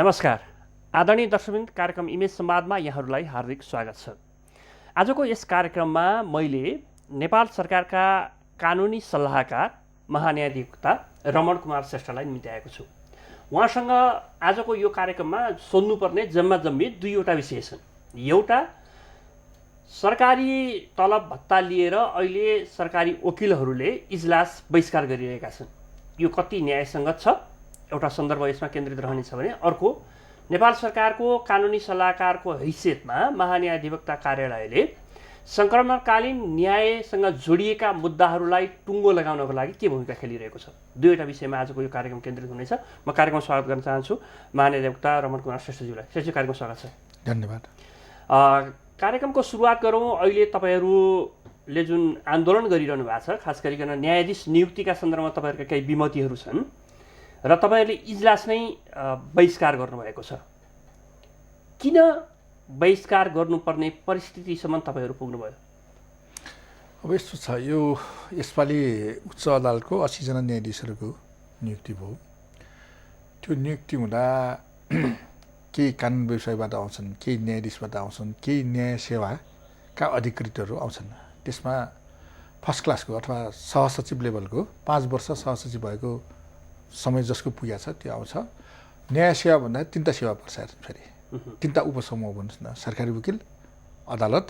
नमस्कार आदरणीय दर्शकवृन्द, कार्यक्रम इमेज संवादमा यहाँहरूलाई हार्दिक स्वागत छ। आजको यस कार्यक्रममा मैले नेपाल सरकारका कानुनी सल्लाहकार महान्यायाधिवक्ता रमण कुमार श्रेष्ठलाई निम्त्याएको छु। उहाँसँग आजको यो कार्यक्रममा सोध्नुपर्ने जम्मी दुईवटा विषय छन्। एउटा, सरकारी तलब भत्ता लिएर अहिले सरकारी वकिलहरूले इजलास बहिष्कार गरिरहेका छन्। यो कति न्यायसङ्गत छ, एउटा सन्दर्भ यसमा केन्द्रित रहनेछ भने अर्को, नेपाल सरकारको कानुनी सल्लाहकारको हैसियतमा महान्यायाधिवक्ता कार्यालयले सङ्क्रमणकालीन न्यायसँग जोडिएका मुद्दाहरूलाई टुङ्गो लगाउनको लागि के भूमिका खेलिरहेको छ। दुईवटा विषयमा आजको यो कार्यक्रम केन्द्रित हुनेछ। म कार्यक्रममा स्वागत गर्न चाहन्छु महान्यायाधिवक्ता रमण कुमार श्रेष्ठज्यूलाई। श्रेष्ठज्यू, कार्यक्रममा स्वागत छ। धन्यवाद। कार्यक्रमको सुरुवात गरौँ। अहिले तपाईँहरूले जुन आन्दोलन गरिरहनु भएको छ, खास गरिकन न्यायाधीश नियुक्तिका सन्दर्भमा तपाईँहरूका केही विमतिहरू छन् र तपाईँहरूले इजलास नै बहिष्कार गर्नुभएको छ। किन बहिष्कार गर्नुपर्ने परिस्थितिसम्म तपाईँहरू पुग्नुभयो? अब यस्तो छ, यो यसपालि उच्च अदालतको 80 जना न्यायाधीशहरूको नियुक्ति भयो। त्यो नियुक्ति हुँदा केही कानुन व्यवसायबाट आउँछन्, केही न्यायाधीशबाट आउँछन्, केही न्याय सेवाका अधिकृतहरू आउँछन्। त्यसमा फर्स्ट क्लासको अथवा सहसचिव लेभलको 5 वर्ष सहसचिव भएको समय जसको पुगेको छ त्यो आउँछ। न्याय सेवा भन्दा तीनटा सेवा पर्छ। फेरि तीनटा उपसमूह भन्नुहोस् न, सरकारी वकिल, अदालत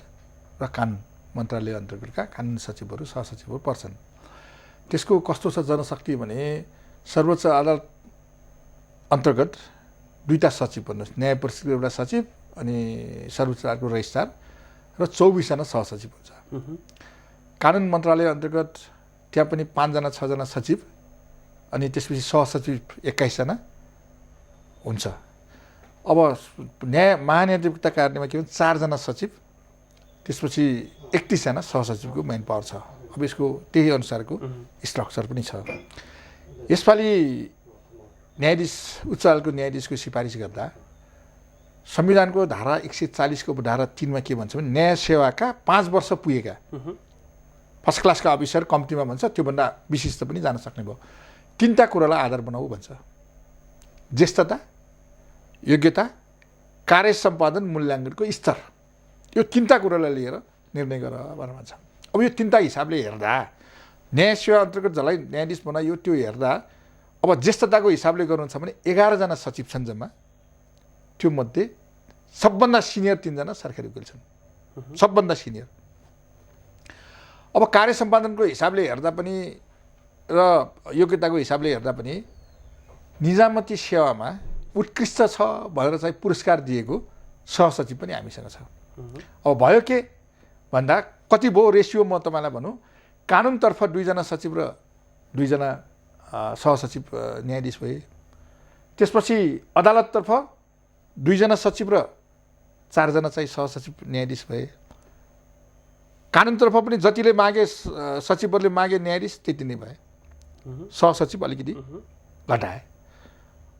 र कानुन मन्त्रालय अन्तर्गतका कानुन सचिवहरू सहसचिवहरू पर्छन्। त्यसको कस्तो छ जनशक्ति भने, सर्वोच्च अदालत अन्तर्गत 2टा सचिव भन्नुहोस्, न्याय परिषदको एउटा सचिव अनि सर्वोच्च अदालतको रजिस्ट्रार र 24 जना सहसचिव हुन्छ। कानुन मन्त्रालय अन्तर्गत त्यहाँ पनि 5 जना 6 जना सचिव अनि त्यसपछि सहसचिव 21 जना हुन्छ। अब महान्यायाधिवक्ता कार्यालयमा के भन्छ, 4 जना सचिव, त्यसपछि 31 जना सहसचिवको मेन पावर छ। अब यसको त्यही अनुसारको स्ट्रक्चर पनि छ। यसपालि न्यायाधीश उच्च अदालतको न्यायाधीशको सिफारिस गर्दा संविधानको धारा 140 को धारा 3 मा के भन्छ भने, न्याय सेवाका 5 वर्ष पुगेका फर्स्ट क्लासका अफिसर कम्तीमा भन्छ, त्योभन्दा विशिष्ट पनि जान सक्ने भयो। 3टा कुरालाई आधार बनाऊ भन्छ: ज्येष्ठता, योग्यता, कार्य सम्पादन मूल्याङ्कनको स्तर। यो 3टा कुरालाई लिएर निर्णय गर भनेर भन्छ। अब यो 3टा हिसाबले हेर्दा न्याय सेवा अन्तर्गत जसलाई न्यायाधीश बनायो त्यो हेर्दा अब ज्येष्ठताको हिसाबले गर्नुहुन्छ भने 11 जना सचिव छन् जम्मा। त्यो मध्ये सबभन्दा सिनियर 3 जना सरकारी वकिल छन्, सबभन्दा सिनियर। अब कार्य सम्पादनको हिसाबले हेर्दा पनि र योग्यताको हिसाबले हेर्दा पनि निजामती सेवामा उत्कृष्ट छ भनेर चाहिँ पुरस्कार दिएको सहसचिव पनि हामीसँग छ। अब भयो के भन्दा कति भयो रेसियो म तपाईँलाई भनौँ, कानुनतर्फ 2 जना सचिव र 2 जना सहसचिव न्यायाधीश भए। त्यसपछि अदालततर्फ 2 जना सचिव र 4 जना चाहिँ सहसचिव न्यायाधीश भए। कानुनतर्फ पनि जतिले मागे सचिवहरूले मागे न्यायाधीश त्यति नै भए, सहसचिव अलिकति घटाए।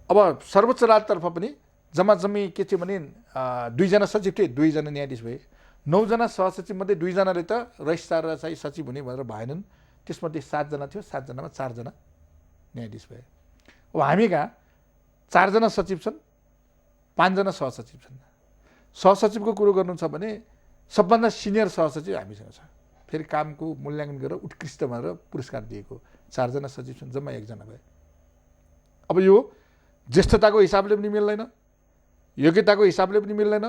अब सर्वोच्च अदालततर्फ पनि जम्मी के थियो भने 2 जना सचिव थिए, 2 जना न्यायाधीश भए। 9 जना सहसचिव मध्ये 2 जनाले त रजिस्ट्रार र चाहिँ सचिव हुने भनेर भएनन्। त्यसमध्ये 7 जना थियो, 7 जनामा 4 जना न्यायाधीश भए। अब हामी कहाँ 4 जना सचिव छन्, 5 जना सहसचिव छन्। सहसचिवको कुरो गर्नु छ भने सबभन्दा सिनियर सहसचिव हामीसँग छ। फेरि कामको मूल्याङ्कन गरेर उत्कृष्ट भनेर पुरस्कार दिएको 4 जना सचिव छन्, जम्मा 1 जना भए। अब यो ज्येष्ठताको हिसाबले पनि मिल्दैन, योग्यताको हिसाबले पनि मिल्दैन,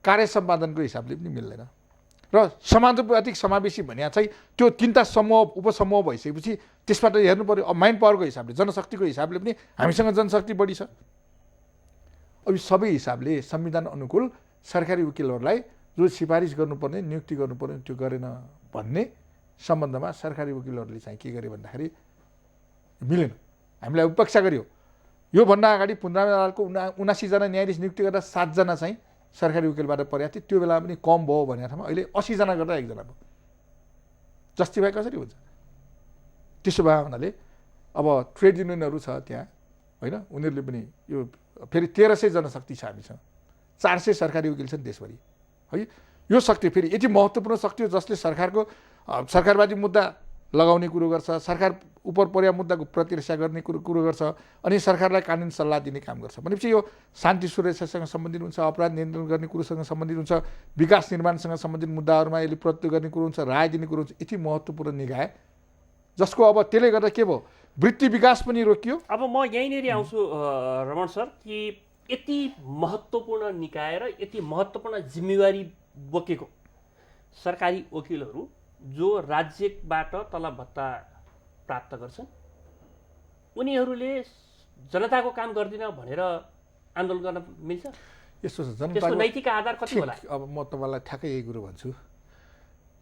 कार्य सम्पादनको हिसाबले पनि मिल्दैन। र समानुपातिक समावेशी भन्या चाहिँ त्यो 3टा समूह उपसमूह भइसकेपछि त्यसबाट हेर्नु पर्यो। अब माइन पावरको हिसाबले, जनशक्तिको हिसाबले पनि हामीसँग जनशक्ति बढी छ। अब यो सबै हिसाबले संविधान अनुकूल सरकारी वकिलहरूलाई जो सिफारिस गर्नुपर्ने, नियुक्ति गर्नुपर्ने त्यो गरेन भन्ने सम्बन्धमा सरकारी वकिलहरूले चाहिँ के गरे भन्दाखेरि मिलेन, हामीलाई उपेक्षा गर्यो। योभन्दा अगाडि 15 अदालतको 79 जना न्यायाधीश नियुक्ति गर्दा 7 जना चाहिँ सरकारी वकिलबाट परेको थियो। त्यो बेला पनि कम भयो भनेको ठाउँमा अहिले 80 जना गर्दा 1 जना भयो। जस्टिफाई कसरी हुन्छ? त्यसो भए हुनाले अब ट्रेड युनियनहरू छ त्यहाँ, होइन, उनीहरूले पनि यो फेरि 1300 जनशक्ति छ हामीसँग, 400 सरकारी वकिल छन् देशभरि, है। यो शक्ति फेरि यति महत्त्वपूर्ण शक्ति हो जसले सरकारको सरकारवादी मुद्दा लगाउने कुरो गर्छ, सरकार उप परेका मुद्दाको प्रतिरक्षा गर्ने कुरो गर्छ, अनि सरकारलाई कानुनी सल्लाह दिने काम गर्छ। भनेपछि यो शान्ति सुरक्षासँग सम्बन्धित हुन्छ, अपराध नियन्त्रण गर्ने कुरोसँग सम्बन्धित हुन्छ, विकास निर्माणसँग सम्बन्धित मुद्दाहरूमा यसले प्रत्यक्ष गर्ने कुरो हुन्छ, राय दिने कुरो हुन्छ। यति महत्त्वपूर्ण निकाय जसको अब त्यसले गर्दा के भयो, वृत्ति विकास पनि रोकियो। अब म यहीँनिर आउँछु रमण सर कि यति महत्त्वपूर्ण निकाय र यति महत्त्वपूर्ण जिम्मेवारी बोकेको सरकारी वकिलहरू जो राज्यबाट तलब भत्ता प्राप्त गर्छन्, उनीहरूले जनताको काम गर्दिन भनेर आन्दोलन गर्न मिल्छ? यस्तो छ, त्यसको नैतिक आधार कति होला? अब म तपाईँलाई ठ्याक्कै यही कुरो भन्छु,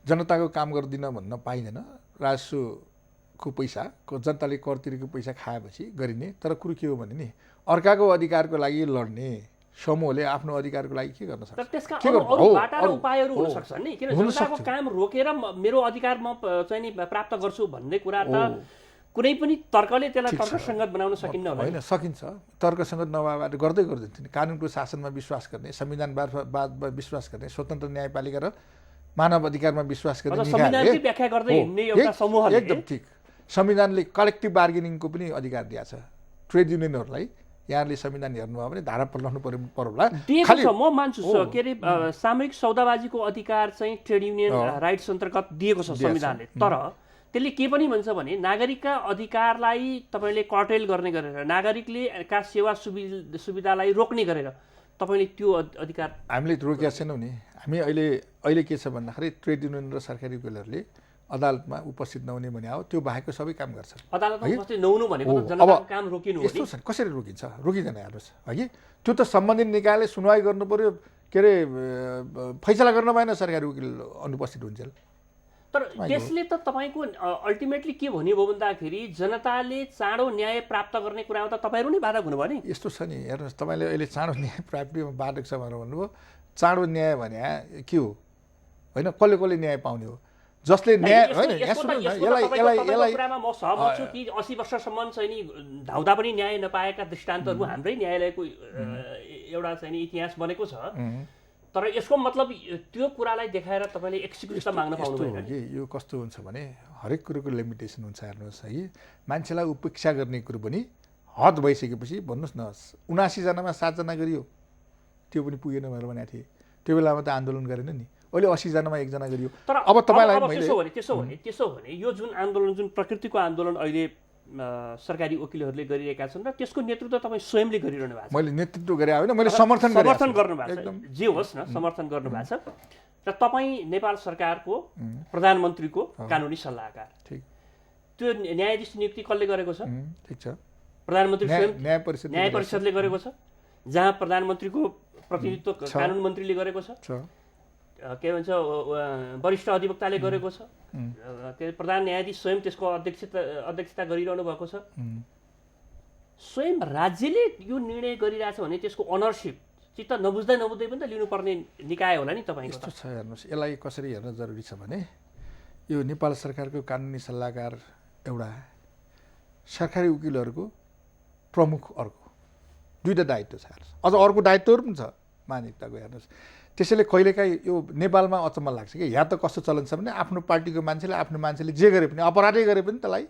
जनताको काम गर्दिन भन्न पाइँदैन। राजस्वको पैसा, जनताले कर तिरेको पैसा खाएपछि गरिने। तर कुरो के हो भने नि, अर्काको अधिकारको लागि लड्ने समूहले आफ्नो अधिकारको लागि के गर्न सक्छ? तर त्यसका अरू बाटा र उपायहरू हुन सक्छन् नि। किन जनताको काम रोकेर मेरो अधिकार म चाहिँ नि प्राप्त गर्छु भन्ने कुरा त कुनै पनि तर्कले त्यसलाई तर्कसङ्गत बनाउन सकिन्न होला। होइन, सकिन्छ। तर्कसङ्गत नभएर गर्दै गर्दैन। कानुनको शासनमा विश्वास गर्ने, संविधानवादमा विश्वास गर्ने, स्वतन्त्र न्यायपालिका र मानव अधिकारमा विश्वास गर्ने संविधानकै व्याख्या गर्दै हिँड्ने एउटा समूहले एकदम ठिक। संविधानले कलेक्टिभ बार्गेनिङको पनि अधिकार दिएको छ ट्रेड युनियनहरूलाई। यहाँले संविधान हेर्नुभयो भने धारा पल्टाउनु पर्ला। दिएको छ, म मान्छु। के अरे सामूहिक सौदाबाजीको अधिकार चाहिँ ट्रेड युनियन राइट्स अन्तर्गत दिएको छ संविधानले। तर त्यसले के पनि भन्छ भने नागरिकका अधिकारलाई तपाईँले कर्टेल गर्ने गरेर, नागरिकले का सेवा सुविधालाई रोक्ने गरेर तपाईँले त्यो अधिकार हामीले रोकेका छैनौँ नि। हामी अहिले के छ भन्दाखेरि ट्रेड युनियन र सरकारी वकिलहरूले अदालतमा उपस्थित नहुने भने हो, त्यो बाहेकको सबै काम गर्छ। अदालतमा उपस्थित नहुनु भनेको त जनताको काम रोकिनु हो नि। यस्तो छ, कसरी रोकिन्छ? रोकिँदैन हेर्नुहोस्, है। त्यो त सम्बन्धित निकायले सुनवाई गर्नु पर्यो, के अरे फैसला गर्न भएन सरकारी वकिल अनुपस्थित हुन्छ। तर त्यसले त तपाईँको अल्टिमेटली के भन्यो भन्दाखेरि जनताले चाँडो न्याय प्राप्त गर्ने कुरामा त तपाईँहरू नै बाधक हुनुभयो नि। यस्तो छ नि, हेर्नुहोस्, तपाईँले अहिले चाँडो न्याय प्राप्तिमा बाधक छ भनेर भन्नुभयो। चाँडो न्याय भने के हो? होइन, कसले कसले न्याय पाउने हो? जसले न्याय होइन, कुरामा म सहमत छु कि 80 वर्षसम्म चाहिँ नि धाउँदा पनि न्याय नपाएका दृष्टान्तहरू हाम्रै न्यायालयको एउटा चाहिँ नि इतिहास बनेको छ। तर यसको मतलब त्यो कुरालाई देखाएर तपाईँले एक्जिक्युसन माग्न पाउनुभयो कि यो कस्तो हुन्छ भने हरेक कुरोको लिमिटेसन हुन्छ। हेर्नुहोस् है, मान्छेलाई उपेक्षा गर्ने कुरो पनि हद भइसकेपछि, भन्नुहोस् न 79 जनामा 7 जना गरियो, त्यो पनि पुगेन भनेर भनेको थिएँ। त्यो बेलामा त आन्दोलन गरेन नि। अहिले 80 जनामा 1 जना गरियो। तर अब तपाईँलाई त्यसो भने यो जुन आन्दोलन, जुन प्रकृतिको आन्दोलन अहिले सरकारी वकिलहरूले गरिरहेका छन् र त्यसको नेतृत्व तपाईँ स्वयंले गरिरहनु भएको छ। मैले नेतृत्व गरे होइन, मैले समर्थन गर्नुभएको छ। जे होस् न, समर्थन गर्नुभएको छ। र तपाईँ नेपाल सरकारको प्रधानमन्त्रीको कानुनी सल्लाहकार। ठिक। त्यो न्यायाधीश नियुक्ति कसले गरेको छ? ठिक छ, प्रधानमन्त्री स्वयं न्याय परिषदले गरेको छ, जहाँ प्रधानमन्त्रीको प्रतिनिधित्व कानुन मन्त्रीले गरेको छ। के भन्छ, वरिष्ठ अधिवक्ताले गरेको छ। प्रधान न्यायाधीश स्वयं त्यसको अध्यक्षता गरिरहनु भएको छ। स्वयं राज्यले यो निर्णय गरिरहेछ भने त्यसको अनरसिप चित्त नबुझ्दै पनि त लिनुपर्ने निकाय होला नि तपाईँको। यस्तो छ, हेर्नुहोस्, यसलाई कसरी हेर्न जरुरी छ भने यो नेपाल सरकारको कानुनी सल्लाहकार एउटा, सरकारी वकिलहरूको प्रमुख अर्को, दुईवटा दायित्व छ। अझ अर्को दायित्वहरू पनि छ मानवीयताको। हेर्नुहोस्, त्यसैले कहिलेकाहीँ यो नेपालमा अचम्म लाग्छ कि यहाँ त कस्तो चलन छ भने आफ्नो पार्टीको मान्छेले आफ्नो मान्छेले जे गरे पनि, अपराधै गरे पनि त्यसलाई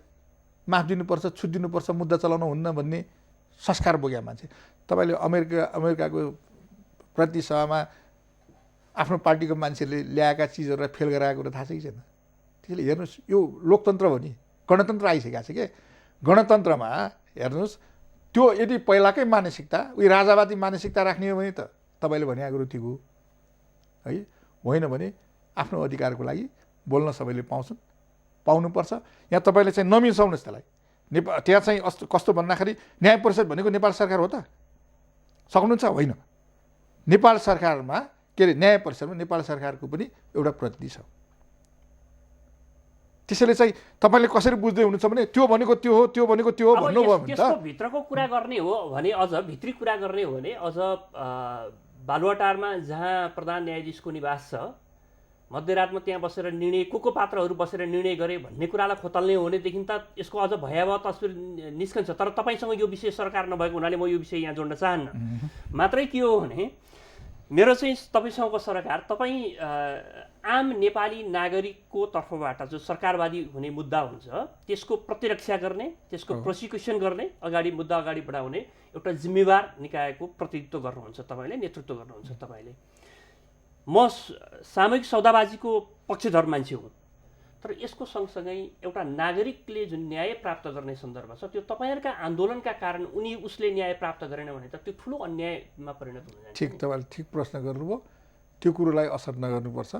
माफ दिनुपर्छ, छुट दिनुपर्छ, मुद्दा चलाउनु हुन्न भन्ने संस्कार बोकेका मान्छे। तपाईँले अमेरिकाको प्रतिसभामा आफ्नो पार्टीको मान्छेले ल्याएका चिजहरूलाई फेल गराएको कुरा थाहा छ कि छैन? त्यसले हेर्नुहोस्, यो लोकतन्त्र हो नि, गणतन्त्र आइसकेको छ के। गणतन्त्रमा हेर्नुहोस्, त्यो यदि पहिलाकै मानसिकता उयो राजावादी मानसिकता राख्ने हो भने त तपाईँले भने कुरो ठिक हो है। होइन भने आफ्नो अधिकारको लागि बोल्न सबैले पाउनुपर्छ। यहाँ तपाईँले चाहिँ नमिसाउनुहोस् त्यसलाई। त्यहाँ चाहिँ कस्तो भन्दाखेरि न्याय परिषद भनेको नेपाल सरकार हो त? सक्नुहुन्छ? होइन। नेपाल सरकारमा, के अरे न्याय परिषदमा नेपाल सरकारको पनि एउटा प्रतिनिधि छ। त्यसैले चाहिँ तपाईँले कसरी बुझ्दै हुनुहुन्छ भने त्यो भनेको त्यो हो, त्यो भनेको त्यो हो भन्नुभयो भने त्यसको भित्रको कुरा गर्ने हो भने, अझ भित्री कुरा गर्ने हो भने, अझ बालुवाटारमा जहाँ प्रधान न्यायाधीशको निवास छ, मध्यरातमा त्यहाँ बसेर निर्णय को पात्रहरू बसेर निर्णय गरे भन्ने कुरालाई खोतल्ने हो भनेदेखि त यसको अझ भयावह तस्बिर निस्कन्छ। तर तपाईँसँग यो विषय सरकार नभएको हुनाले म यो विषय यहाँ जोड्न चाहन्न। मात्रै के हो भने मेरो चाहिँ तपाईँसँगको सरकार तपाईँ आम नेपाली नागरिकको तर्फबाट जो सरकारवादी हुने मुद्दा हुन्छ त्यसको प्रतिरक्षा गर्ने, त्यसको प्रोसिक्युसन गर्ने, मुद्दा अगाडि बढाउने एउटा जिम्मेवार निकायको प्रतिनिधित्व गर्नुहुन्छ तपाईँले, नेतृत्व गर्नुहुन्छ तपाईँले। म सामूहिक सौदाबाजीको पक्षधर मान्छे हुँ, तर यसको सँगसँगै एउटा नागरिकले जुन न्याय प्राप्त गर्ने सन्दर्भ छ त्यो तपाईँहरूका आन्दोलनका कारण उसले न्याय प्राप्त गरेन भने त त्यो ठुलो अन्यायमा परिणत हुन जान्छ। ठिक, तपाईँले ठिक प्रश्न गर्नुभयो। त्यो कुरोलाई असर नगर्नुपर्छ,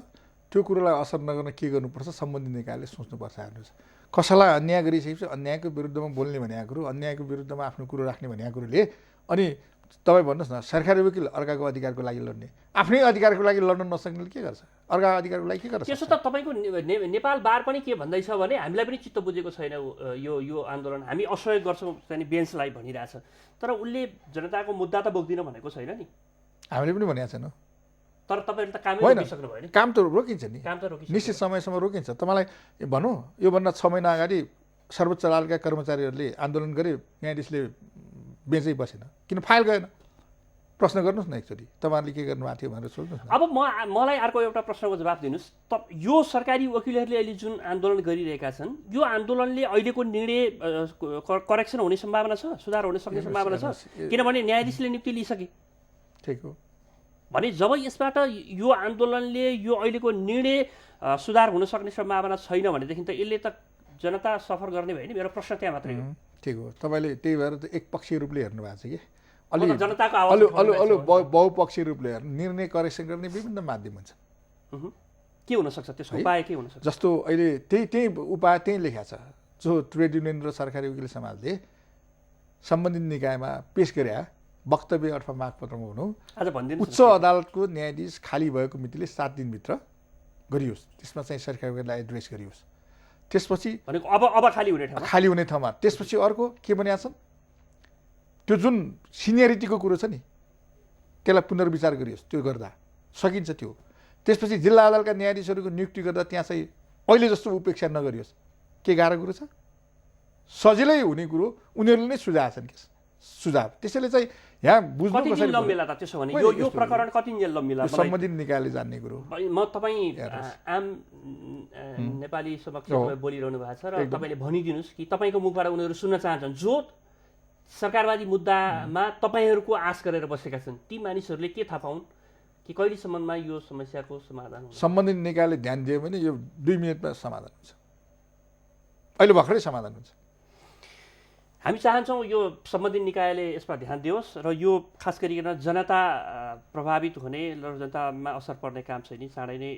त्यो कुरोलाई असर नगर्न के गर्नुपर्छ सम्बन्धित निकायले सोच्नुपर्छ। हेर्नुहोस्, कसैलाई अन्याय गरिसकेपछि अन्यायको विरुद्धमा बोल्ने भनेको कुरो, अन्यायको विरुद्धमा आफ्नो कुरो राख्ने भनेको कुरोले अनि तपाईँ भन्नुहोस् न, सरकारी वकिल अर्काको अधिकारको लागि लड्ने, आफ्नै अधिकारको लागि लड्न नसक्नेले के गर्छ? अर्काको अधिकारको लागि के गर्छ? त्यसो त तपाईँको नेपाल बार पनि के भन्दैछ भने हामीलाई पनि चित्त बुझेको छैन यो आन्दोलन, हामी असहयोग गर्छौँ चाहिँ बेन्चलाई भनिरहेछ, तर उसले जनताको मुद्दा त बोक्दिन भनेको छैन नि। हामीले पनि भनेको छैन, तर तपाईँहरूले त कामै रोकिसक्नु भयो नि। काम त रोकिन्छ नि, काम त रोकिन्छ, निश्चित समयसम्म रोकिन्छ। तपाईँलाई भनौँ, योभन्दा 6 महिना अगाडि सर्वोच्च अदालतका कर्मचारीहरूले आन्दोलन गरे, न्यायाधीशले बेँचै बसेन, किन फाइल गएन? प्रश्न गर्नुहोस् न एकचोटि, तपाईँहरूले के गर्नुभएको थियो भनेर सोध्नुहोस् न। अब मलाई अर्को एउटा प्रश्नको जवाब दिनुहोस्। यो सरकारी वकिलहरूले अहिले जुन आन्दोलन गरिरहेका छन्, यो आन्दोलनले अहिलेको निर्णय करेक्सन हुने सम्भावना छ, सुधार हुन सक्ने सम्भावना छ? किनभने न्यायाधीशले नियुक्ति लिइसके। ठिक हो। भने जब यसबाट यो आन्दोलनले यो अहिलेको निर्णय सुधार हुन सक्ने सम्भावना छैन भनेदेखि त यसले त जनता सफर गर्ने भयो नि। मेरो प्रश्न त्यहाँ मात्रै हो। ठिक हो, तपाईँले त्यही भएर त एकपक्षीय रूपले हेर्नु भएको छ कि जनताको अलि बहुपक्षीय रूपले हेर्नु। निर्णय करेक्सन गर्ने विभिन्न माध्यम हुन्छ। के हुनसक्छ त्यसको उपाय? के हुनसक्छ? जस्तो अहिले त्यही उपाय त्यही लेखा छ, जो ट्रेड युनियन र सरकारी वकिल समाजले सम्बन्धित निकायमा पेश गरे वक्तव्य अथवा मागपत्रमा भनौँ, आज भनिदिनु, उच्च अदालतको न्यायाधीश खाली भएको मितिले 7 दिनभित्र गरियोस्, त्यसमा चाहिँ सरकारी वकिललाई एड्रेस गरियोस्। त्यसपछि भनेको अब खाली हुने ठाउँमा त्यसपछि अर्को के भनेका छन्, त्यो जुन सिनियरिटीको कुरो छ नि त्यसलाई पुनर्विचार गरियोस्। त्यो गर्दा सकिन्छ त्यो। त्यसपछि जिल्ला अदालतका न्यायाधीशहरूको नियुक्ति गर्दा त्यहाँ चाहिँ पहिले जस्तो उपेक्षा नगरियोस्। के गाह्रो कुरो छ? सजिलै हुने कुरो उनीहरूले नै सुझाएछन् के सुझाव। त्यसैले चाहिँ यहाँ बुझ्नु कसरी लम्बिला त त्यसो भने यो प्रकरण कति जेल लम्बिला? सम्बन्धित निकायले जान्ने कुरो। म तपाईँ आम नेपाली समक्ष बोलिरहनु भएको छ र तपाईँले भनिदिनुहोस् कि तपाईँको मुखबाट उनीहरू सुन्न चाहन्छन् जो सरकारवादी मुद्दामा तपाईँहरूको आश गरेर बसेका छन्, ती मानिसहरूले के थाहा पाउन् कि कहिलेसम्ममा यो समस्याको समाधान हुन्छ? सम्बन्धित निकायले ध्यान दियो भने यो 2 मिनटमा समाधान हुन्छ। अहिले भर्खरै समाधान हुन्छ। हामी चाहन्छौँ यो सम्बन्धित निकायले यसमा ध्यान दियोस् र यो खास गरिकन जनता प्रभावित हुने र जनतामा असर पर्ने काम चाहिँ नि चाँडै नै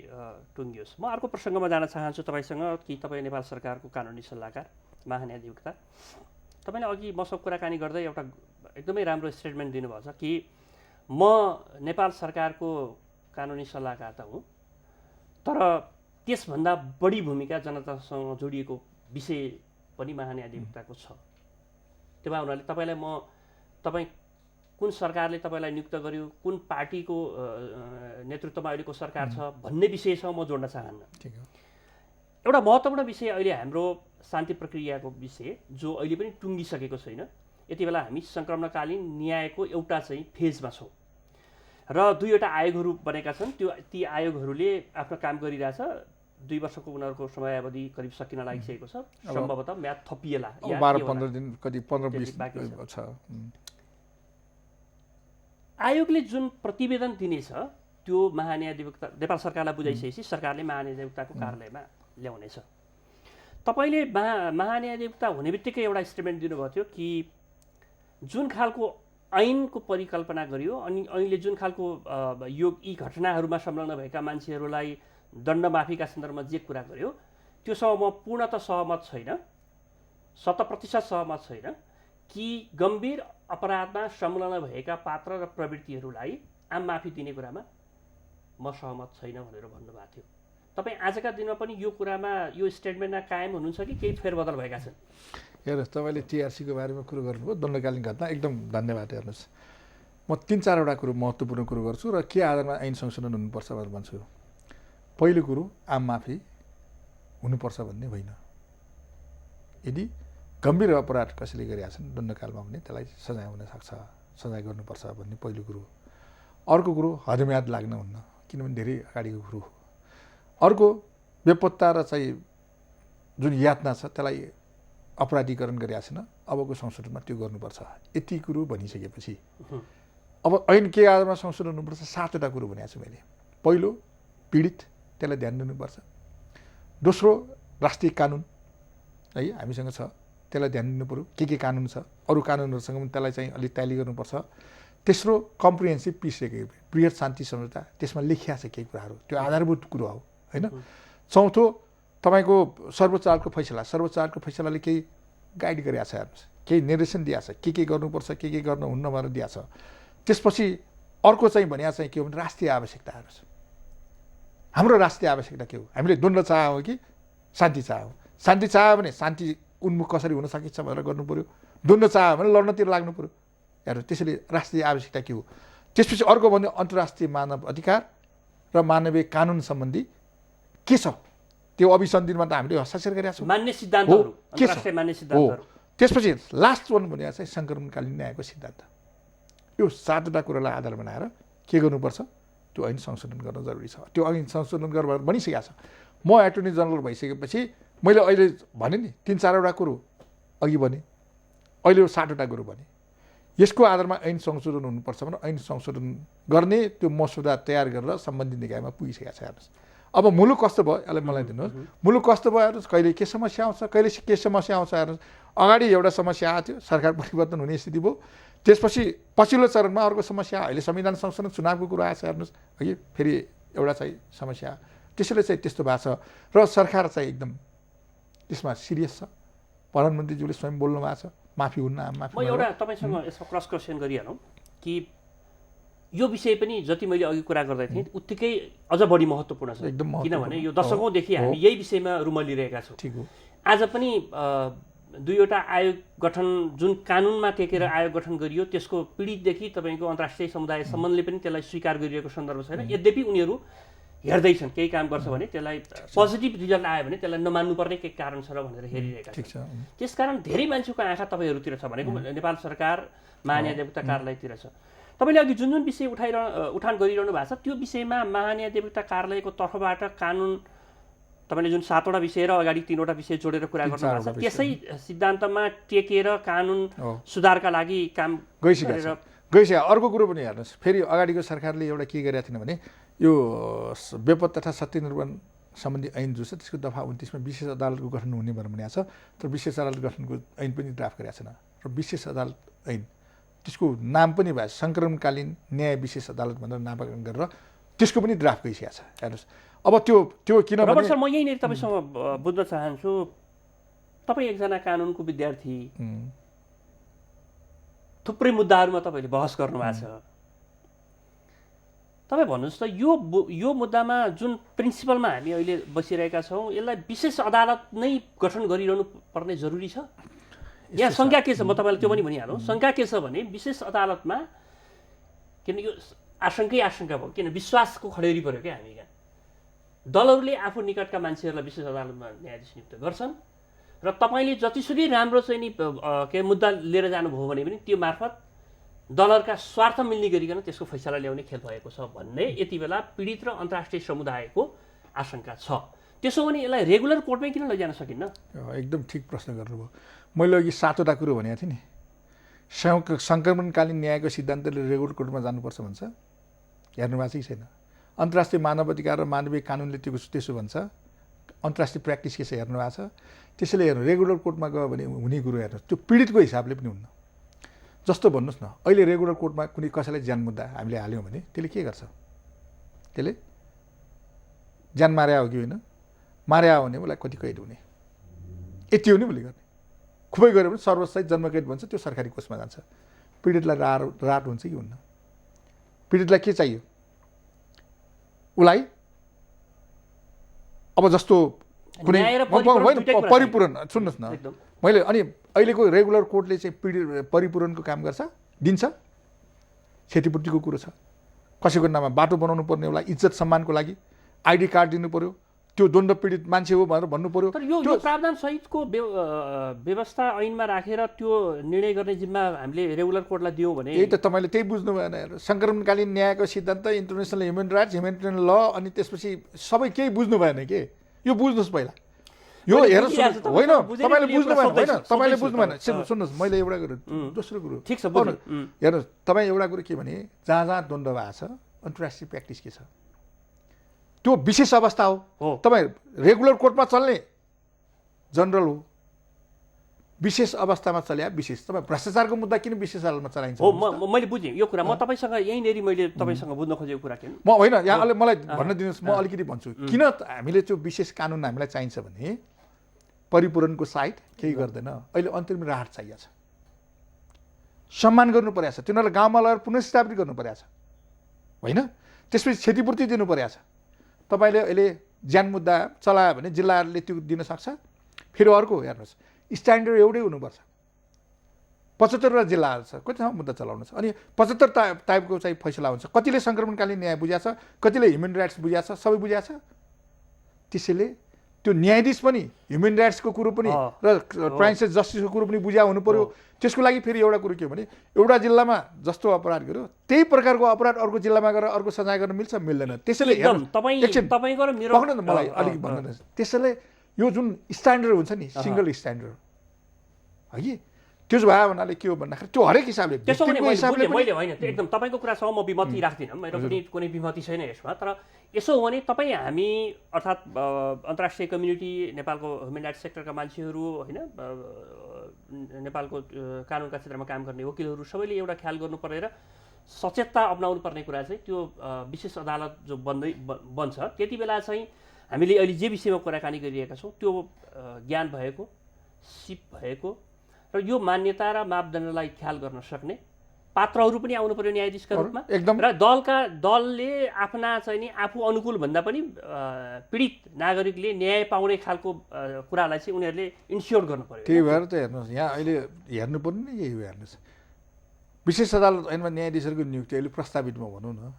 टुङ्गियोस्। म अर्को प्रसङ्गमा जान चाहन्छु तपाईँसँग कि तपाईँ नेपाल सरकारको कानुनी सल्लाहकार, महान्यायाधिवक्ता, तपाईँले अघि मसँग कुराकानी गर्दै एउटा एकदमै राम्रो स्टेटमेन्ट दिनुभएको छ कि म नेपाल सरकारको कानुनी सल्लाहकार त हुँ, तर त्यसभन्दा बढी भूमिका जनतासँग जोडिएको विषय पनि महान्यायाधिवक्ताको छ। त्यही हुनाले तपाईँलाई तपाईँ कुन सरकारले तपाईँलाई नियुक्त गर्यो, कुन पार्टीको नेतृत्वमा अहिलेको सरकार छ भन्ने विषयसँग म जोड्न चाहन्न। एउटा महत्त्वपूर्ण विषय अहिले हाम्रो शान्ति प्रक्रियाको विषय जो अहिले पनि टुङ्गिसकेको छैन। यति बेला हामी सङ्क्रमणकालीन न्यायको एउटा चाहिँ फेजमा छौँ र 2वटा आयोगहरू बनेका छन्। ती आयोगहरूले आफ्नो काम गरिरहेछ। 2 वर्षको उनीहरूको समयावधि करिब सकिन लागिसकेको छ। सम्भवतः म्याद थपिएला, 12-15 दिन, कति 15-20 छ। आयोगले जुन प्रतिवेदन दिनेछ त्यो महान्यायाधिवक्ता नेपाल सरकारलाई बुझाइसकेपछि सरकारले महान्यायाधिवक्ताको कार्यालयमा ल्याउनेछ। तपाईँले महान्यायाधिवक्ता हुने बित्तिकै एउटा स्टेटमेन्ट दिनुभएको थियो कि जुन खालको ऐनको परिकल्पना गरियो अनि ऐनले जुन खालको यी घटनाहरूमा संलग्न भएका मान्छेहरूलाई दण्ड माफीका सन्दर्भमा जे कुरा गर्यो त्योसँग म पूर्णतः सहमत छैन, 100% सहमत छैन कि गम्भीर अपराधमा संलग्न भएका पात्र र प्रवृत्तिहरूलाई आम माफी दिने कुरामा म सहमत छैन भनेर भन्नुभएको थियो। तपाईँ आजका दिनमा पनि यो कुरामा यो स्टेटमेन्टमा कायम हुनुहुन्छ कि केही फेरबदल भएका छन्? हेर्नुहोस्, तपाईँले टिआरसीको बारेमा कुरो गर्नुभयो, दण्डकालीन घटना, एकदम धन्यवाद। हेर्नुहोस्, म 3-4वटा कुरो महत्त्वपूर्ण कुरो गर्छु र के आधारमा ऐन संशोधन हुनुपर्छ भनेर भन्छु। पहिलो कुरो, आम माफी हुनुपर्छ भन्ने होइन। यदि गम्भीर अपराध कसैले गरेका छन् दण्डकालमा भने त्यसलाई सजाय हुन सक्छ, सजाय गर्नुपर्छ भन्ने पहिलो कुरो। अर्को कुरो हदम्याद लाग्न हुन्न, किनभने धेरै अगाडिको कुरो हो। अर्को बेपत्ता र चाहिँ जुन यातना छ त्यसलाई अपराधीकरण गरिएको छैन, अबको संशोधनमा त्यो गर्नुपर्छ। यति कुरो भनिसकेपछि अब ऐन के आधारमा संशोधन हुनुपर्छ? 7वटा कुरो भनेको छु मैले। पहिलो, पीडित, त्यसलाई ध्यान दिनुपर्छ। दोस्रो, राष्ट्रिय कानुन है हामीसँग छ, त्यसलाई ध्यान दिनु पऱ्यो। के कानुन छ, अरू कानुनहरूसँग पनि त्यसलाई चाहिँ अलिक ट्याली गर्नुपर्छ। तेस्रो, कम्प्रिहेन्सिभ पिस एग्रिमेन्ट, बृहत शान्ति सम्झौता, त्यसमा लेखिया छ केही कुराहरू, त्यो आधारभूत कुरो हो होइन। चौथो, तपाईँको सर्वोच्च अदालतको फैसला, सर्वोच्च अदालतको फैसलाले केही गाइड गरिएको छ, हेर्नुहोस्, केही निर्देशन दिएको छ, के गर्नुपर्छ, के गर्नुहुन्न भनेर दिएको छ। त्यसपछि अर्को चाहिँ भनिएको चाहिँ के हो भने राष्ट्रिय आवश्यकता। हेर्नुहोस्, हाम्रो राष्ट्रिय आवश्यकता के हो? हामीले द्वन्द्व चाह्यौँ कि शान्ति चाह्यौँ? शान्ति चाह्यो भने शान्ति उन्मुख कसरी हुन सकिन्छ भनेर गर्नु पऱ्यो। द्वन्द्व चाह्यो भने लड्नतिर लाग्नु पऱ्यो। हेर्नु, त्यसैले राष्ट्रिय आवश्यकता के हो? त्यसपछि अर्को भन्यो अन्तर्राष्ट्रिय मानव अधिकार र मानवीय कानुन सम्बन्धी के छ? त्यो अभिसन्धिमा त हामीले हस्ताक्षर गरेका छौँ, मान्य सिद्धान्तहरू, के छ अन्तर्राष्ट्रिय मान्य सिद्धान्तहरू। त्यसपछि लास्ट वान भनेको चाहिँ सङ्क्रमणकालीन न्यायको सिद्धान्त। यो 7वटा कुरालाई आधार बनाएर के गर्नुपर्छ? त्यो ऐन संशोधन गर्न जरुरी छ। त्यो ऐन संशोधन गरेर बनिसकेको छ। म एटर्नी जनरल भइसकेपछि मैले अहिले भने नि 3-4वटा कुरो अघि भने, अहिले 7वटा कुरो भने। यसको आधारमा ऐन संशोधन हुनुपर्छ भने ऐन संशोधन गर्ने त्यो मसौदा तयार गरेर सम्बन्धित निकायमा पुगिसकेको छ। हेर्नुहोस्, अब मुलुक कस्तो भयो यसलाई मलाई दिनुहोस्। मुलुक कस्तो भयो हेर्नुहोस्, कहिले के समस्या आउँछ, कहिले के समस्या आउँछ। हेर्नुहोस्, अगाडि एउटा समस्या आएको थियो, सरकार परिवर्तन हुने स्थिति भयो। त्यसपछि पछिल्लो चरणमा अर्को समस्या, अहिले संविधान संशोधन चुनावको कुरो आएछ। हेर्नुहोस्, है फेरि एउटा चाहिँ समस्या, त्यसैले चाहिँ त्यस्तो भएको छ। र सरकार चाहिँ एकदम त्यसमा सिरियस छ। प्रधानमन्त्रीज्यूले स्वयं बोल्नु भएको छ, माफी हुन्न, माफी। म एउटा तपाईँसँग यसमा क्रस क्वेसन गरिहालौँ कि यो विषय पनि जति मैले अघि कुरा गर्दै थिएँ उत्तिकै अझ बढी महत्त्वपूर्ण छ। एकदम महत्त्वपूर्ण, किनभने यो दशकौँदेखि हामी यही विषयमा रुमलिरहेका छौँ। ठिक हो। आज पनि 2वटा आयोग गठन, जुन कानुनमा टेकेर आयोग गठन गरियो, त्यसको पीडितदेखि तपाईँको अन्तर्राष्ट्रिय समुदायसम्मले पनि त्यसलाई स्वीकार गरिरहेको सन्दर्भ छैन। यद्यपि उनीहरू हेर्दैछन्, केही काम गर्छ भने त्यसलाई पोजिटिभ रिजल्ट आयो भने त्यसलाई नमान्नुपर्ने केही कारण छ र भनेर हेरिरहेका छन्। त्यसकारण धेरै मान्छेको आँखा तपाईँहरूतिर छ, भनेको नेपाल सरकार महान्यायाधिवक्ता कार्यालयतिर छ। तपाईँले अघि जुन विषय उठान गरिरहनु भएको छ त्यो विषयमा महान्यायाधिवक्ता कार्यालयको तर्फबाट कानुन, तपाईँले जुन 7वटा विषय र अगाडि 3वटा विषय जोडेर कुरा गर्नुभएको छ, त्यसै सिद्धान्तमा टेकेर कानुन सुधारका लागि काम गइसक्यो। अर्को कुरो पनि हेर्नुहोस्, फेरि अगाडिको सरकारले एउटा के गरेका थिएन भने यो बेपत्ता तथा सत्यनिर्माण सम्बन्धी ऐन जो छ त्यसको दफा 29मा विशेष अदालतको गठन हुने भनेको छ। तर विशेष अदालत गठनको ऐन पनि ड्राफ्ट गरेका छैन। र विशेष अदालत ऐन त्यसको नाम पनि भयो सङ्क्रमणकालीन न्याय विशेष अदालत भनेर नामाकरण गरेर त्यसको पनि ड्राफ्ट गइसकेको छ। हेर्नुहोस्, अब त्यो किन रबर सर, म यहीँनिर तपाईँसँग बुझ्न चाहन्छु, तपाईँ एकजना कानुनको विद्यार्थी, थुप्रै मुद्दाहरूमा तपाईँले बहस गर्नुभएको छ। तपाईँ भन्नुहोस् त, यो मुद्दामा जुन प्रिन्सिपलमा हामी अहिले बसिरहेका छौँ, यसलाई विशेष अदालत नै गठन गरिरहनु पर्ने जरुरी छ? यहाँ शङ्का के छ, म तपाईँलाई त्यो पनि भनिहालौँ। शङ्का के छ भने विशेष अदालतमा, किन यो आशंका भयो, किन विश्वासको खडेरी पऱ्यो क्या हामी यहाँ। दलहरूले आफू निकटका मान्छेहरूलाई विशेष अदालतमा न्यायाधीश नियुक्त गर्छन् र तपाईँले जतिसुकै राम्रो चाहिँ नि के मुद्दा लिएर जानुभयो भने पनि त्यो मार्फत दलहरूका स्वार्थ मिल्ने गरिकन त्यसको फैसला ल्याउने खेल भएको छ भन्ने यति बेला पीडित र अन्तर्राष्ट्रिय समुदायको आशंका छ। त्यसो भने यसलाई रेगुलर कोर्टमै किन लैजान सकिन्न? एकदम ठिक प्रश्न गर्नुभयो। मैले अघि 7वटा कुरो भनेको थिएँ नि, सङ्क्रमणकालीन न्यायको सिद्धान्तले रेगुलर कोर्टमा जानुपर्छ भन्छ, हेर्नुभएको चाहिँ छैन। अन्तर्राष्ट्रिय मानव अधिकार र मानवीय कानुनले त्यसो भन्छ, अन्तर्राष्ट्रिय प्र्याक्टिस के छ हेर्नुभएको छ। त्यसैले हेर्नु, रेगुलर कोर्टमा गयो भने हुने कुरो हेर्नुहोस्, त्यो पीडितको हिसाबले पनि हुन्न। जस्तो भन्नुहोस् न, अहिले रेगुलर कोर्टमा कुनै कसैलाई ज्यान मुद्दा हामीले हाल्यौँ भने त्यसले के गर्छ? त्यसले ज्यान मार्या हो कि होइन, मार्या हो भने उसलाई कति कैद हुने, यति हो नि उसले गर्ने। खुबै गऱ्यो भने सर्वोच्च जन्मकैद भन्छ, त्यो सरकारी कोषमा जान्छ। पीडितलाई राहत हुन्छ कि हुन्न? पीडितलाई के चाहियो? उसलाई अब जस्तो कुनै परिपूरण, सुन्नुहोस् न, मैले अनि अहिलेको रेगुलर कोर्टले चाहिँ परिपूरणको काम गर्छ, दिन्छ। क्षतिपूर्तिको कुरो छ, कसैको नाममा बाटो बनाउनु पर्ने, उसलाई इज्जत सम्मानको लागि आइडी कार्ड दिनु पऱ्यो, त्यो द्वन्द्व पीडित मान्छे हो भनेर भन्नु पर्यो। तर यो प्रावधान सहितको व्यवस्था ऐनमा राखेर त्यो निर्णय गर्ने जिम्मा हामीले रेगुलर कोर्टलाई दियौँ भने यही त तपाईँले त्यही बुझ्नु भएन। हेर, सङ्क्रमणकालीन न्यायको सिद्धान्त, इन्टरनेसनल ह्युमन राइट्स, ह्युमेनिटेरियन ल, अनि त्यसपछि सबै केही बुझ्नु भएन के? यो बुझ्नुहोस् पहिला। यो हेर होइन, तपाईँले बुझ्नु भएन, होइन तपाईँले बुझ्नु भएन। सुन्नुहोस्, मैले एउटा कुरो, दोस्रो कुरो ठिक छ हेर्नुहोस्, तपाईँ एउटा कुरो के भने जहाँ जहाँ द्वन्द्व भएको छ अन्तर्राष्ट्रिय प्र्याक्टिस के छ, त्यो विशेष अवस्था हो। तपाईँ रेगुलर कोर्टमा चल्ने जनरल हो, विशेष अवस्थामा चल्या विशेष। तपाईँ भ्रष्टाचारको मुद्दा किन विशेष अदालतमा चलाइन्छ? हो, मैले बुझेँ यो कुरा। म तपाईँसँग यहीँनिर मैले तपाईँसँग बुझ्न खोजेको कुरा के म होइन, यहाँ मलाई भन्न दिनुहोस्, म अलिकति भन्छु किन हामीले त्यो विशेष कानुन हामीलाई चाहिन्छ भने परिपूरणको साइट केही गर्दैन। अहिले अन्तरिम राहत चाहिएको छ, सम्मान गर्नु परेको छ, तिनीहरूलाई गाउँमा लगेर पुनर्स्थापित गर्नु परेको छ, होइन? त्यसपछि क्षतिपूर्ति दिनु परेको छ। तपाईँले अहिले ज्यान मुद्दा चलायो भने जिल्लाहरूले त्यो दिन सक्छ। फेरि अर्को हेर्नुहोस्, स्ट्यान्डर्ड एउटै हुनुपर्छ। 75वटा जिल्लाहरू छ, कति ठाउँमा मुद्दा चलाउनु छ, अनि 75 टाइपको चाहिँ फैसला हुन्छ। कतिले सङ्क्रमणकालीन न्याय बुझाएको छ, कतिले ह्युमन राइट्स बुझाएको छ, सबै बुझाएको छ। त्यसैले त्यो न्यायाधीश पनि ह्युमन राइट्सको कुरो पनि र क्राइम एन्ड जस्टिसको कुरो पनि बुझा हुनु पर्यो। त्यसको लागि फेरि एउटा कुरो के भने एउटा जिल्लामा जस्तो अपराध गर्यो त्यही प्रकारको अपराध अर्को जिल्लामा गएर अर्को सजाय गर्न मिल्छ मिल्दैन? त्यसैले तपाईँको र मेरो मलाई अलिक भन्नुहोस्, त्यसैले यो जुन स्ट्यान्डर्ड हुन्छ नि, सिङ्गल स्ट्यान्डर्ड है, त्यो भयो भन्नाले के हो भन्दाखेरि त्यो हरेक हिसाबले मैले होइन, त्यो एकदम तपाईँको कुरासँग म विमति राख्दिनँ, मेरो पनि कुनै विमति छैन यसमा। तर यसो हो भने तपाईँ हामी अर्थात् अन्तर्राष्ट्रिय कम्युनिटी, नेपालको ह्युमन राइट्स सेक्टरका मान्छेहरू, होइन, नेपालको कानुनका क्षेत्रमा काम गर्ने वकिलहरू सबैले एउटा ख्याल गर्नु परेर सचेतता अपनाउनु पर्ने कुरा चाहिँ त्यो विशेष अदालत जो बन्छ त्यति बेला चाहिँ हामीले अहिले जे विषयमा कुराकानी गरिरहेका छौँ त्यो ज्ञान भएको, सिप भएको र यो मान्यता र मापदण्डलाई ख्याल गर्न सक्ने पात्रहरू पनि आउनु पर्यो न्यायाधीशका रूपमा। एकदम। र दलले आफ्ना चाहिँ नि आफू अनुकूल भन्दा पनि पीडित नागरिकले न्याय पाउने खालको कुरालाई चाहिँ उनीहरूले इन्स्योर गर्नु पर्यो। त्यही भएर त हेर्नुहोस्, यहाँ अहिले हेर्नुपर्ने नै यही हो। हेर्नुहोस्, विशेष अदालत ऐनमा न्यायाधीशहरूको नियुक्ति अहिले प्रस्तावितमा भनौँ न,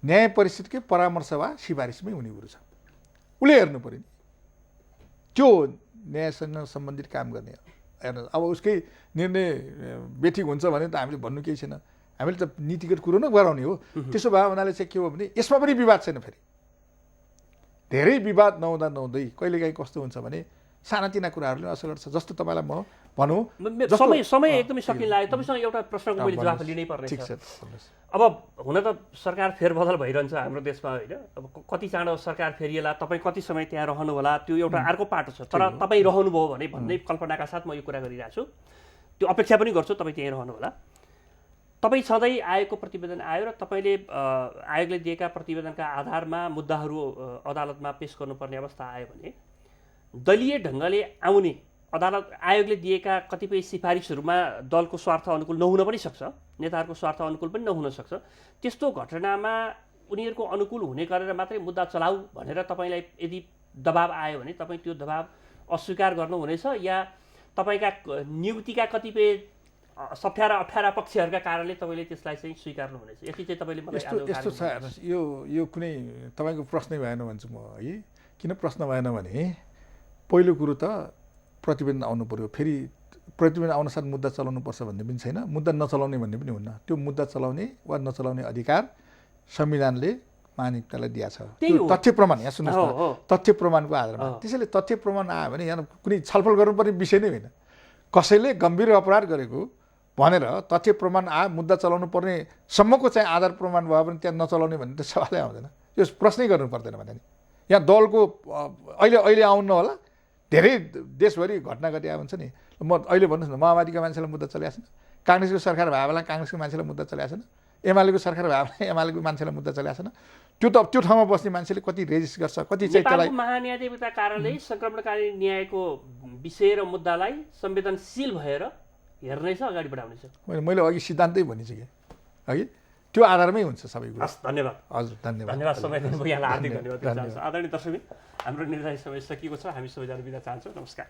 न्याय परिषदकै परामर्श वा सिफारिसमै हुने कुरो छ। उसले हेर्नु पर्यो नि त्यो न्यायसँग सम्बन्धित काम गर्ने। हेर्नुहोस्, अब उसकै निर्णय बेठिक हुन्छ भने त हामीले भन्नु केही छैन, हामीले त नीतिगत कुरो नै गराउने हो। त्यसो भयो भन्नाले चाहिँ के हो भने यसमा पनि विवाद छैन। फेरि धेरै विवाद नहुँदै कहिलेकाहीँ कस्तो हुन्छ भने सानातिना कुराहरूले असर गर्छ। जस्तो तपाईँलाई म भनौँ, समय एकदमै सकिन लाग्यो। तपाईँसँग एउटा प्रश्नको मैले जवाफ लिनै पर्ने छ। अब हुन त सरकार फेरबदल भइरहन्छ हाम्रो देशमा, होइन? अब कति चाँडो सरकार फेरिएला, तपाईँ कति समय त्यहाँ रहनु होला, त्यो एउटा अर्को पाटो छ। तर तपाईँ रहनुभयो भने भन्ने कल्पनाका साथ म यो कुरा गरिरहेको छु, त्यो अपेक्षा पनि गर्छु तपाईँ त्यहीँ रहनु होला। तपाईँ सधैँ आएको प्रतिवेदन आयो र तपाईँले आयोगले दिएका प्रतिवेदनका आधारमा मुद्दाहरू अदालतमा पेश गर्नुपर्ने अवस्था आयो भने दलीय ढङ्गले आउने अदालत आयोगले दिएका कतिपय सिफारिसहरूमा दलको स्वार्थ अनुकूल नहुन पनि सक्छ, नेताहरूको स्वार्थ अनुकूल पनि नहुन सक्छ। त्यस्तो घटनामा उनीहरूको अनुकूल हुने गरेर मात्रै मुद्दा चलाऊ भनेर तपाईँलाई यदि दबाब आयो भने तपाईँ त्यो दबाब अस्वीकार गर्नुहुनेछ या तपाईँका नियुक्तिका कतिपय 17-18 पक्षहरूका कारणले तपाईँले त्यसलाई चाहिँ स्वीकार्नुहुनेछ? यति चाहिँ तपाईँले मलाई यस्तो छ। यो कुनै तपाईँको प्रश्नै भएन भन्छु म है। किन प्रश्न भएन भने पहिलो कुरो त प्रतिवेदन आउनु पर्यो। फेरि प्रतिवेदन आउनसाथ मुद्दा चलाउनुपर्छ भन्ने पनि छैन, मुद्दा नचलाउने भन्ने पनि हुन्न। त्यो मुद्दा चलाउने वा नचलाउने अधिकार संविधानले महाधिवक्तालाई दिएको छ। त्यो तथ्य प्रमाण, यहाँ सुन्नुहोस् न, तथ्य प्रमाणको आधारमा। त्यसैले तथ्य प्रमाण आयो भने यहाँ कुनै छलफल गर्नुपर्ने विषय नै होइन। कसैले गम्भीर अपराध गरेको भनेर तथ्य प्रमाण आयो, मुद्दा चलाउनु पर्ने सम्मको चाहिँ आधार प्रमाण भयो भने त्यहाँ नचलाउने भन्ने त सवालै आउँदैन। यो प्रश्नै गर्नु पर्दैन भने नि यहाँ दलको अहिले आउनु होला, धेरै देशभरि घटना घटिया हुन्छ नि। म अहिले भन्नुहोस् न, माओवादीका मान्छेलाई मुद्दा चलिरहेको छैन, काङ्ग्रेसको सरकार भयो बेला काङ्ग्रेसको मान्छेलाई मुद्दा चलिरहेको छैन, एमालेको सरकार भयो बेला एमालेको मान्छेलाई मुद्दा चलिरहेको छैन। त्यो ठाउँमा बस्ने मान्छेले कति रेजिस्ट गर्छ, कति चाहिँ त्यसलाई महान्यायाधिवक्ता कार्यालय सङ्क्रमणकालीन न्यायको विषय र मुद्दालाई संवेदनशील भएर हेर्नेछ, अगाडि बढाउनेछ। मैले अघि सिद्धान्तै भनिछु कि है, त्यो आधारमै हुन्छ सबै कुरा। धन्यवाद। हजुर, धन्यवाद। समय दिनुभयो, यहाँलाई हार्दिक धन्यवाद। आदरणीय दर्शकबिन, हाम्रो निर्धारित समय सकिएको छ, हामी सबैजना बिदा चाहन्छौँ। नमस्कार।